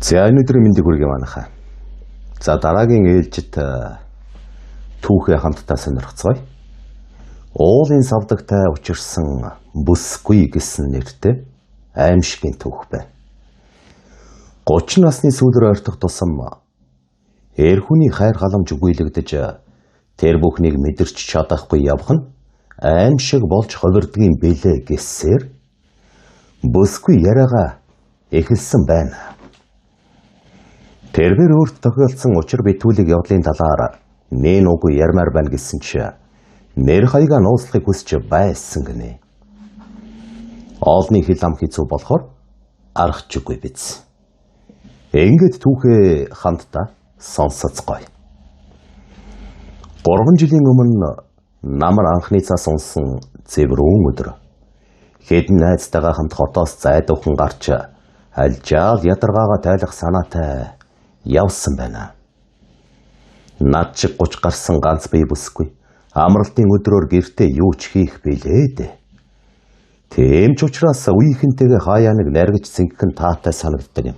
За өнөөдрийн мэндийг хүргэе манайхаа. За дараагийн ээлжид түүхээ хамтдаа сонирхцгаая. Уулын савдагтай учирсан бүсгүй гэсэн нэртэй аимшигын түүх байна. 30 насны сүүлрээ ойртох тусам эр хүний хайр халамж үгүйлэгдэж тэр бүхнийг мэдэрч чадахгүй явах нь аимшиг болж хувирдгийн бэлээ гэсээр бүсгүй яриагаа эхэлсэн байна. Тэрээр өөрт тохиолдсон учир битүүлэг явдлын талаар нэн уг ярмаар байна гэсэн чи нэр хаягаа нууцлахыг хүсч байсан гинэ. Олны хил ам хэцүү болохоор аргачихгүй биз. Ингээд түүхээ хамтдаа сонсоцгоё. 3 жилийн өмнө намар анхны цас унсан цэврүүн өдөр. Хэдэн найзтайгаа хамт хотоос зайдуухан гарч альжаал ядаргаагаа тайлах санаатай явсан байна. Над чиг 30 гарсан ганц бие бүсгүй амралтын өдрөөр гэртээ юу ч хийх билээ дээ. Тийм ч учраас үеийнхэнтэйгээ хаяа нэг наргиж зингхэн таатай санагддаг юм.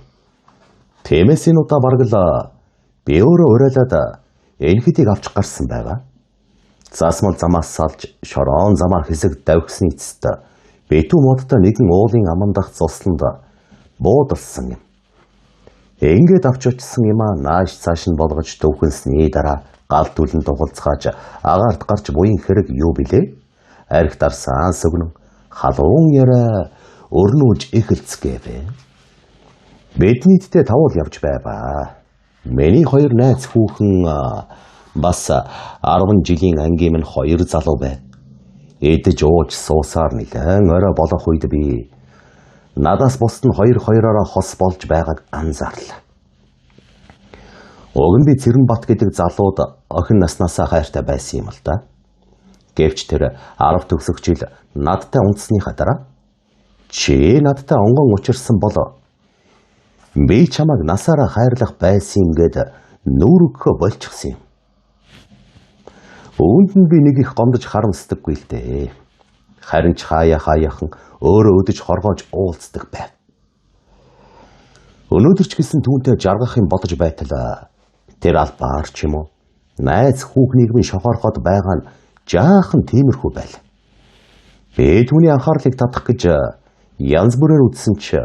Тиймээс энэ удаа бараг л би өөрөө уриалаад энэхэтийг авч гарсан байгаа. Засмал замаас салж шороон замаар хэсэг давхсны эцэст битүү модтой нэгэн уулын амандах цусланд буудалсан юм. Ингээд авч очсон юм нааш цааш нь болгож төвхөнсний дараа гал түлэн дугалцгааж агаарт гарч буян хэрэг юу билээ? Арх дарсан сүгнэн халуун яриа өрнүүлж эхэлцгээвэ. Биднийдтэй тавуул явж байваа. Миний 2 найз хүүхэн бас 10 жилийн ангийн минь 2 залуу байна. Эдэж ууж суусаар нэлэн орой болох үед би надаас бусд нь 2-2-ороо хос болж байгааг анзаарлаа. Уг нь би Цэрэнбат гэдэг залууд охин наснаасаа хайртай байсан юм л да. Гэвч тэр 10 төгсөх жил надтай унтсныхаа дараа чи надтай онгон учирсан бол би чамайг насаараа хайрлах байсан гээд нүргөхөө болчихсон юм. Үүнд нь би нэг их гомдож харамсдаггүй л дээ. Харин ч хаяахан өөрөө өдөж хоргоож уулздаг байв. Өнөөдөр ч гэсэн түүнтэй жаргах юм бодож байтал тэр албаар ч юм уу найз хүүхнийг минь шохорхоод байгаа нь жаахан тиймэрхүү байл. Би түүний анхаарлыг татах гэж янз бүрээр үзсэн ч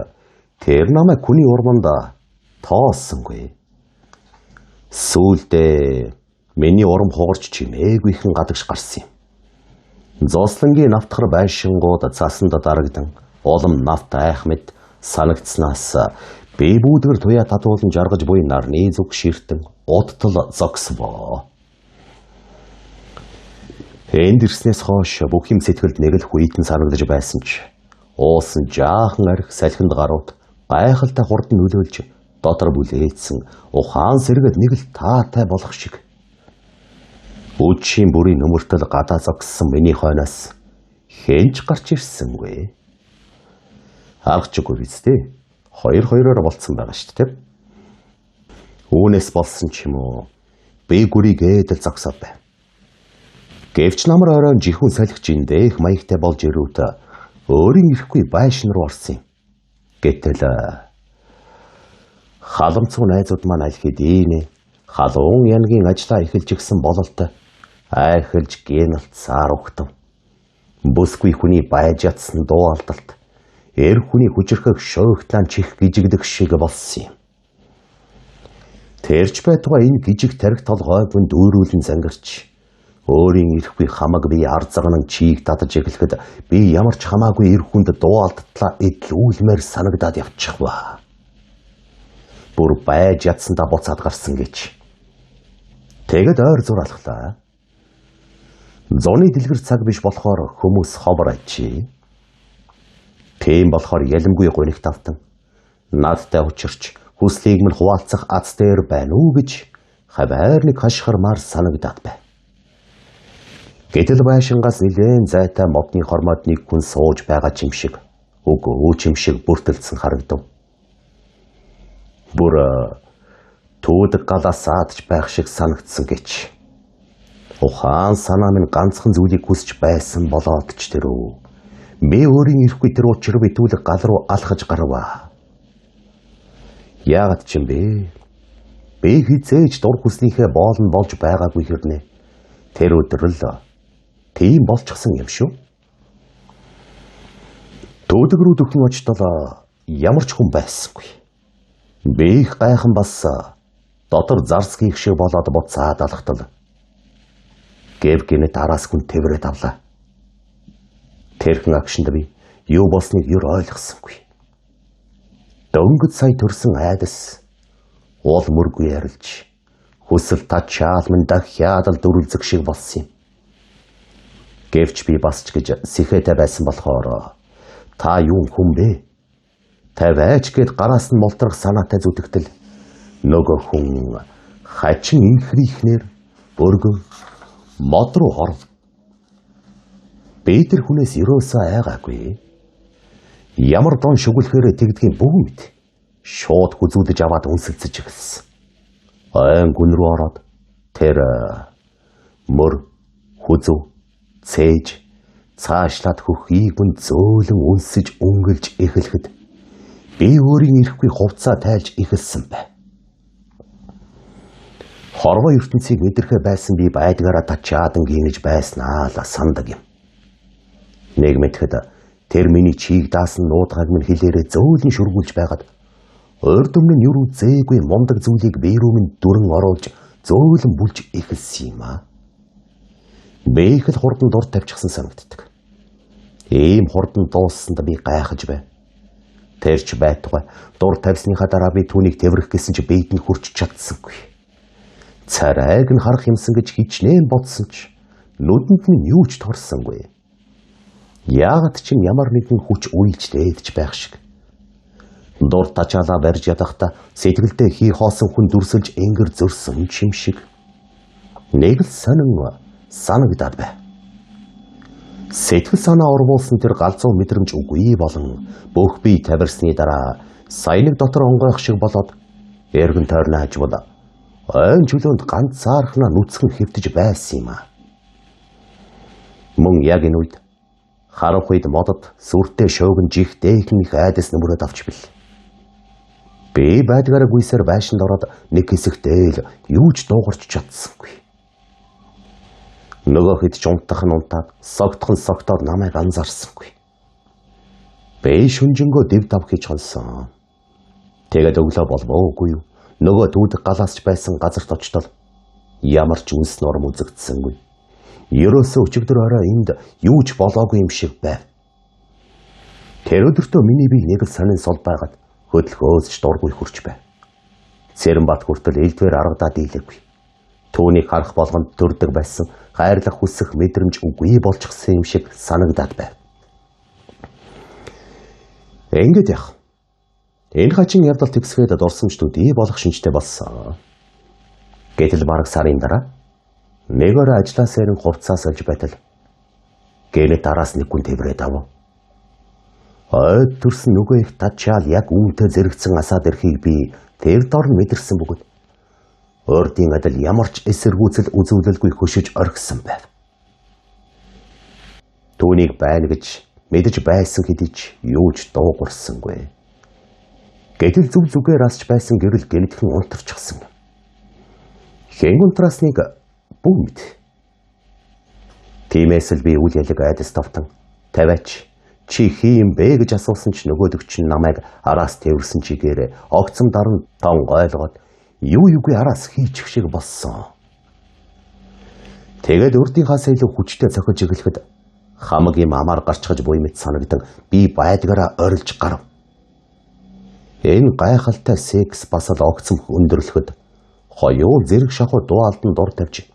тэр намайг хүний урманд тооссонгүй. Сүүлдээ миний урам хугарч чимээгүйхэн гадагш гарсан юм. Зослонгийн навтхар байшингууд цаасанд дарагдан улам навт айх мэд санагдснаас би бүүдгэр туяа татуулан жаргаж буй нарны зүг ширтэн удтал зогсвоо. Энд ирснээс хойш бүх юм сэтгэлд нэг л хүйтэн санагдаж байсан ч уусан жаахан арх салхинд гарууд гайхалтай хурдан нөлөөлж дотор бүлээдсэн ухаан сэргэд нэг л таатай болох шиг. Үдшийн бүрийн нөмөртөл гадаа зогссон миний хойноос хэнч гарч ирсэнгүй. Аргачихгүй биз дээ. 2-2-оор болцсон байгаа шүү дээ. Үүнээс болсон ч юм уу би гүрийг эдэл зогсоод байна. Гэвч намар оройн жихүүн салхич эндэх маягтай болж ирүүт өөрийн ирэхгүй байшин руу орсон юм. Гэтэл халамцгүй найзууд маань аль хэдийнэ халуун янгийн ажлаа эхэлж гисэн бололтой айхэлж геналцаар угтав. Бүсгүй хүний байж ятсан дуу алдалт эр хүний хүчрхэг шөөгтлан чих гижигдэх шиг болсон юм. Тэрч байтугай энэ гижиг тарих толгой бүн дүүрүүлэн зангарч өөрийн ирэхгүй хамаг би арзагнан чийг татаж эхлэхэд би ямар ч хамаагүй эр хүнд дуу алдтлаа эдлүүлмээр санагдаад явчихва. Бүр байж ятсандаа буцаад гарсан гэж. Тэгэд ойр зураалхлаа. Зуны дэлгэр цаг биш болохоор хүмүүс ховор ажи. Тийм болохоор ялимгүй гонигт автан надтай учирч хүслийг минь хуваалцах аз дээр байна уу гэж хаваар нэг хашгирмаар санагдаад байна. Гэтэл байшингаас нэлээд зайтай модны хормоод нэг хүн сууж байгаа юм шиг үгүй юм шиг бүртэлсэн харагдав. Бүр туудаг галаас аадж байх шиг санагдсан гэж. Ухаан санаа минь ганцхан зүйлийг хүсч байсан болоод ч тэрөө. Би өөрийн ирэхгүй тэр учир битүүлэг гал руу алхаж гарваа. Яагаад ч юм бэ? Би хизээж дур хүснийхээ боолн болж байгаагүй хэрнээ. Тэр өдөр л тийм болчихсон юм шүү. Төвдөг рүү дөхөн очтол ямар ч хүн байсангүй. Би их гайхан бас дотор зарцгийн шиг болоод буцаад алхтал. Гэв гинэт араас хүн тэврээд авлаа. Тэрхэн агшинд би юу болсныг юу ойлгосонгүй. Дөнгөж сая төрсөн айдас уул мөргүй ярилж хүсэл тачаал минь дахиад л дөрүлзэг шиг болсон юм. Гэвч би бас ч гэж сэхэтэй байсан болохоор та юу хүн бэ? Та байж гээд гараас нь молдрох санаатай зүтгэл нөгөө хүн хачин инхрийхнэр өргөн мод руу орв. Би тэр хүнээс ерөөсөө айгаагүй. Ямар дон шүглэхээр тэгдгийн бүх мэд шууд хүзүүдэж аваад үнсэлцэж эхэлсэн. Айн гүн рүү ороод тэр мөр хүзүү цээж цаашлаад хөхийг мөн зөөлөн үнсэж өнгөлж эхлэхэд би өөрийн ирэхгүй хувцаа тайлж эхэлсэн бай. Хорвоо ертөнцийг мэдрэхэ байсан би байдгаараа тачаадан гинэж байснаа л сандаг юм. Нэг мэдхэд тэр миний чийг даасан нуудгааг минь хилээрээ зөөлөн шүргүүлж байгаад урд өмнө нь юу зээгүй мундаг зүйлийг би рүү минь дүрэн оруулж зөөлөн бүлж эхэлсэн юм аа. Би их л хурдан дур тавьчихсан санагддаг. Ийм хурдан дууссанд би гайхаж бай. Тэрч байтугай дур тавьсныхаа дараа би түүнийг тэврэх гэсэн чи бийд нь хүрч чадсангүй. Царайг нь харах юмсан гэж хичнээн бодсон ч нүдэнд нь юу ч торсонгүй. Яагаад ч ямар нэгэн хүч уйлж дээдж байх шиг. Дур тачаалаа барьж ядахта сэтгэлдээ хий хоосон хүн дүрсэлж энгэр зөрсөн юм шиг. Нэг л сонин санагдаад бай. Сэтгэл санаа урвуулсан тэр галзуу мэдрэмж үгүй болон бүх бие тавирсны дараа саяныг дотор онгойх шиг болоод эргэн тойрноо хажвал ойн чөлөөнд ганцаархнаа нүцгэн хэвтэж байсан юм аа. Мөн яг энэ үед харах үед модод сүртэй шуугин жих дэйхэн их айдас нөмрөөд авч бил. Би байдгаараа гүйсээр байшинд ороод нэг хэсэгтэй л юу ч дуугарч чадсангүй. Нөгөө хэд ч унтах нь унтаад согтоод намайг анзаарсангүй. Би шүнжэнгөө дэв дав хийж хонсон. Тэгээд өглөө болбоогүй юу? Нөгөө дүүдэг галаасч байсан газарт очтол ямар ч үнс норм үзэгдсэнгүй. Ерөөсөө өчигдөр орой энд юу ч болоогүй юм шиг байв. Тэр өдөртөө миний бие нэг л сонин сол байгаад хөдөлгөөс ч дургүй хурч байв. Цэрэнбат хүртэл элдвэр аргадаад дийлээгүй. Түүнийг харах болгонд төрдөг байсан хайрлах хүсэх мэдрэмж үгүй болчихсон юм шиг санагдаад байв. Ингээд яах? Энэ хачин явдал төгсгээд дурсамж төдий болох шинжтэй болсон. Гэтэл бараг сарын дараа нэг орой ажлаас ирэн хувцас олж байтал гэнэт араас нэг хүн тэврээд ав. Ойд төрсөн нөгөө их тачаал яг үүнтэй зэрэгцэн асаад ирэхийг би тэр дор нь мэдэрсэн бөгөөд урдын адил ямар ч эсэргүүцэл үзүүлэлгүй хөшөж орхисон байв. Түүнийг байна гэж мэдэж байсан хэдий ч юу ч дуугарсангүй. Гэтэл зүг зүгээр асч байсан гэрэл гэнэтхэн унтарчихсан. Хэн унтрасныг бүх мэд. Тиймээс л би үл ялэг айдас тавтан тавиач чи хийм бэ гэж асуусан ч нөгөөдөг чинь намайг араас тэрсэн чигээр огцом даран тон ойлгоод юугүй араас хийчих шиг болсон. Тэгээд урдынхаасаа илүү хүчтэй цохиж эхлэхэд хамаг юм амаар гарчхаж буй мэт санагдан би байдгаараа орилж гарав. Энэ гайхалтай секс бас л огцом өндөрлөхөд хоёул зэрэг шахуу дуу алдан дур тавьж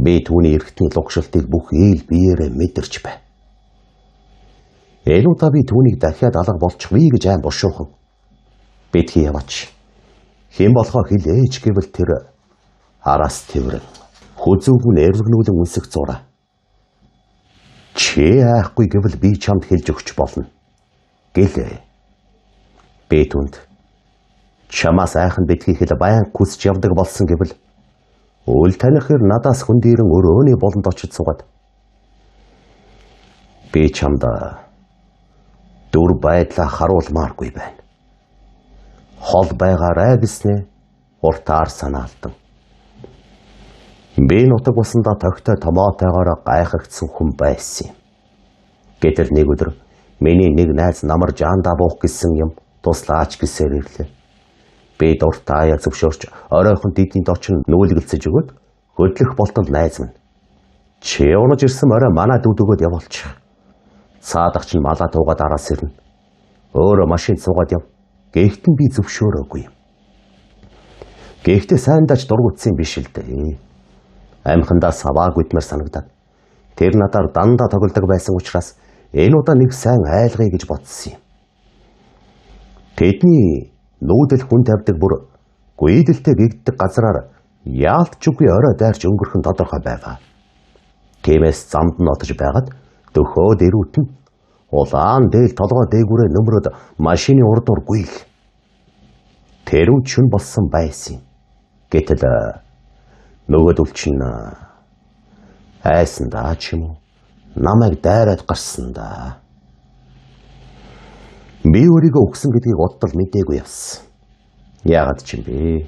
би түүний эргэтийн лугшилтыг бүх ээл биеэрээ мэдэрч бай. Энэ удаа би түүнийг дахиад алга болчихвээ гэж айн бушуухан. Битгий яваач. Хэн болохоо хэлээч гэвэл тэр араас тэрвэр хүзүүг нь эргэнүүлэн үнсэх зураа. Чи айхгүй гэвэл би чамд хэлж өгч болно. Гэлээ. Би түнд чамаас айхан битгий хэл баян хүсч явдаг болсон гэвэл үл танихэр надаас хөндөрөн өрөөний болонд очиж суугаад би чамд дүр байдлаа харуулмааргүй байна. Хол байгаарай гэснээ уртаар санаалдан. Би нутаг усандаа тогтой томоотойгоор гайхагдсан хүн байсан юм. Гэтэл нэг өдөр миний нэг найз намар жаандаа буух гэсэн юм туслаач гэсээр ирлээ. Би дуртаяа зөвшөөрч оройхон дидийн дочин нүүлгэлцэж өгөөд хөдлөх болтол найз минь. Чи унаж ирсэн орой манай дүүд өгөөд явуулчих. Цаадах чинь малаа туугаад араас ирнэ. Өөрөө машин суугаад яв. Гэхдээ би зөвшөөрөөгүй. Гэхдээ сайн даж дургуутсан биш л дээ. Амхандаа саваа гүтмэр санагдаад. Тэр надаар дандаа тоглодог байсан учраас энэ удаа нэг сайн айлгая гэж бодсон юм. Тэдний нүүдэл хүн тавьдаг бүр гүйдэлтэй гэгддэг газраар яалтчгүй орой дайрч өнгөрөх нь тодорхой байгаа. Тиймээс замд нь отож байгаад дөхөөд ирүүтэн улаан дээл толгой дээгүүрээ нөмрөөд машины урд дур гүйл. Тэрүүн шүн болсон байсан. Гэтэл нөгөөдөл чинь айсан даа ч юм уу намайг дайраад гарсан да. Би өөрийгөө өгсөн гэдгийг удтал мэдээгүй явсан. Яагаад ч юм бэ?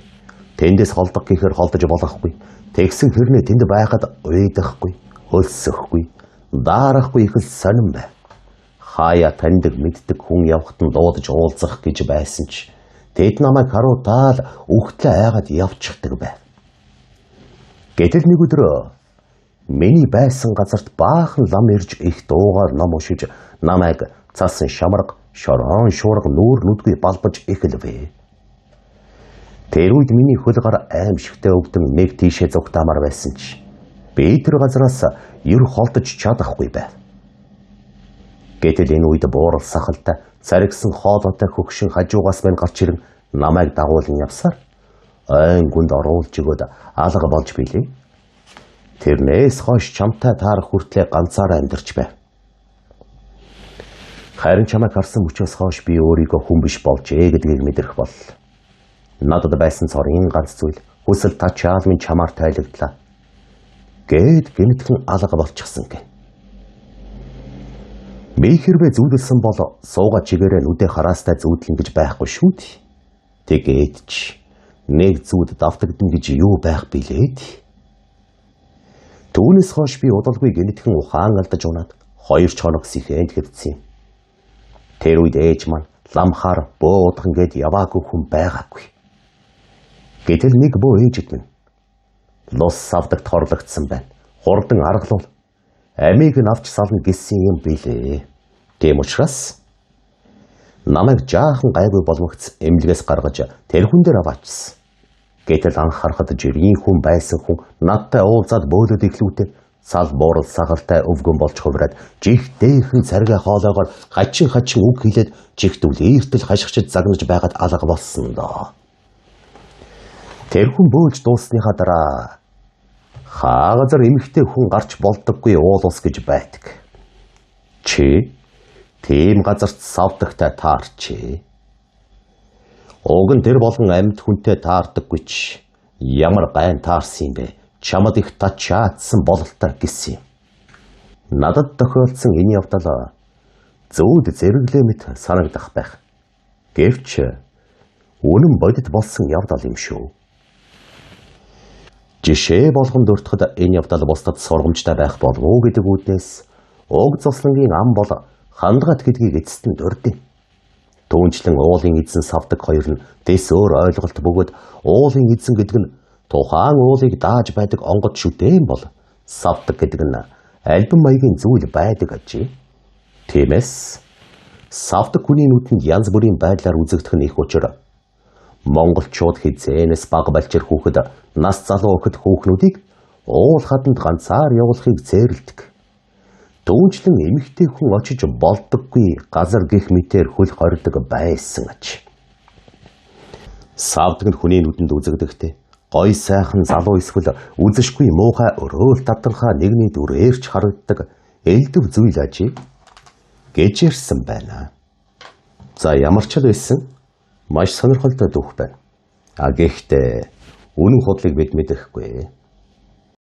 Тэндээс холдох гэхээр холдож болохгүй. Тэгсэн хэрнээ тэнд байхад уйдахгүй, хөлсөхгүй, даарахгүй их л сонирн бай. Хаяа таньдаг мэддэг хүн явахт нь дуудаж уулзах гэж байсан ч тэд намайг харуутаал үхтлээ айгаад явчихдаг байв. Гэтэл нэг өдөр миний байсан газарт баахан лам ирж их дуугаар ном уншиж намайг цасан шамарга, шорон шуурга нүүр нүдгүй балбаж эхэлвэ. Тэр үед миний хөлгөр аимшигтэй өвдөн нэг тийшээ зүгтаамаар байсан ч би тэр газраас ер холдож чадахгүй байв. Гэтэл энэ үед буурал сахалтай царигсан хоолойтой хөгшин хажуугаас мань гарч ирэн намайг дагуулan явсаар айн гүнд оруулж өгөөд алга болж билээ. Тэрнээс хойш чамтай таарах хүртлээр ганцаараа амьдарч байв. Харин чамайг харсан мөчөөс хойш би өөрийгөө хүн биш болжээ гэдгийг мэдрэх бол. Надад байсан цорын ганц зүйл хүсэл тачаал минь чамаар тайлагдлаа. Гээд гинэтхэн алга болчихсон гэн. Би хэрвээ зүудэлсэн бол сууга чигээрээ нүдээ хараастай зүудлэн гэж байхгүй шүү дээ. Тэгээд ч нэг зүуд давтагдана гэж юу байх билээд. Түүнээс хойш би удалгүй гинэтхэн ухаан алдаж унаад 2 хоног сэхэнд хэвдсэн юм. Тэр үед ээж маань ламхаар бөө удах ингээд яваагүй хүн байгаагүй. Гэтэл нэг бөө ээжэд минь лус савдагт хорлогдсон байна. Хурдан аргалуул амийг нь авч сална гэсэн юм билээ. Тийм учраас намайг жаахан гайгүй болгогц эмнэлгээс гаргаж тэрхүүн дээр аваачсан. Гэтэл анх харахад жирийн хүн байсан хүн надтай уулзаад бөөлөд ихлүүтэй сал буурал сагалтай өвгөн болж хувраад жигтэйхэн царгаа хоолоогоор хачин үг хэлээд жигтүүл ийртэл хашгичд загнаж байгаад алга болсон доо. Тэр хүн бөөлж дууссныхаа дараа хаагазар эмэгтэй хүн гарч болдоггүй уул ус гэж байдаг. Чи тийм газарт савдагтай таарчээ. Уг нь тэр болгон амьд хүнтэй таардаггүй ч ямар гайн таарсан юм бэ? Чамд их тачаадсан бололтой гэсэн юм. Надад тохиолдсон энэ явдал зүүд зэрэглээ мэт санагдах байх. Гэвч үнэн бодит болсон явдал юм шүү. Жишээ болгонд өртөхөд энэ явдал бусдад сургамжтай байх болов уу гэдэг үүднээс уг зослонгийн ам бол хандгат гэдгийг эцэст нь дурдъя. Түүнчлэн уулын эзэн савдаг хоёр нь дэс өөр ойлголт бөгөөд уулын эзэн гэдэг нь тухайн уулыг дааж байдаг онгод шүтээн бол савдаг гэдэг нь альбан маягийн зүйл байдаг ажээ. Тиймээс савдаг хүний нүдэнд янз бүрийн байдлаар үзэгдэх нь их учир. Монголчууд хизээнээс баг балчир хүүхэд нас залуу өхөд хүүхнүүдийг уул хаданд ганцаар явуулахыг зээрлдэг. Түүнчлэн эмэгтэй хүн очиж болдоггүй газар гих мэтээр хөл хордог байсан аж. Савдаг нь хүний нүдэнд үзэгдэхдээ гой сайхан залуу эсвэл үзэшгүй муухай өрөөл татанхаа нэгний дүрээрч харагддаг элдв зүйл ажийг гэж ярьсан байна. За ямар ч л байсан маш сонирхолтой дүүх байна. Гэхдээ үнэн худлыг бид мэдэхгүй.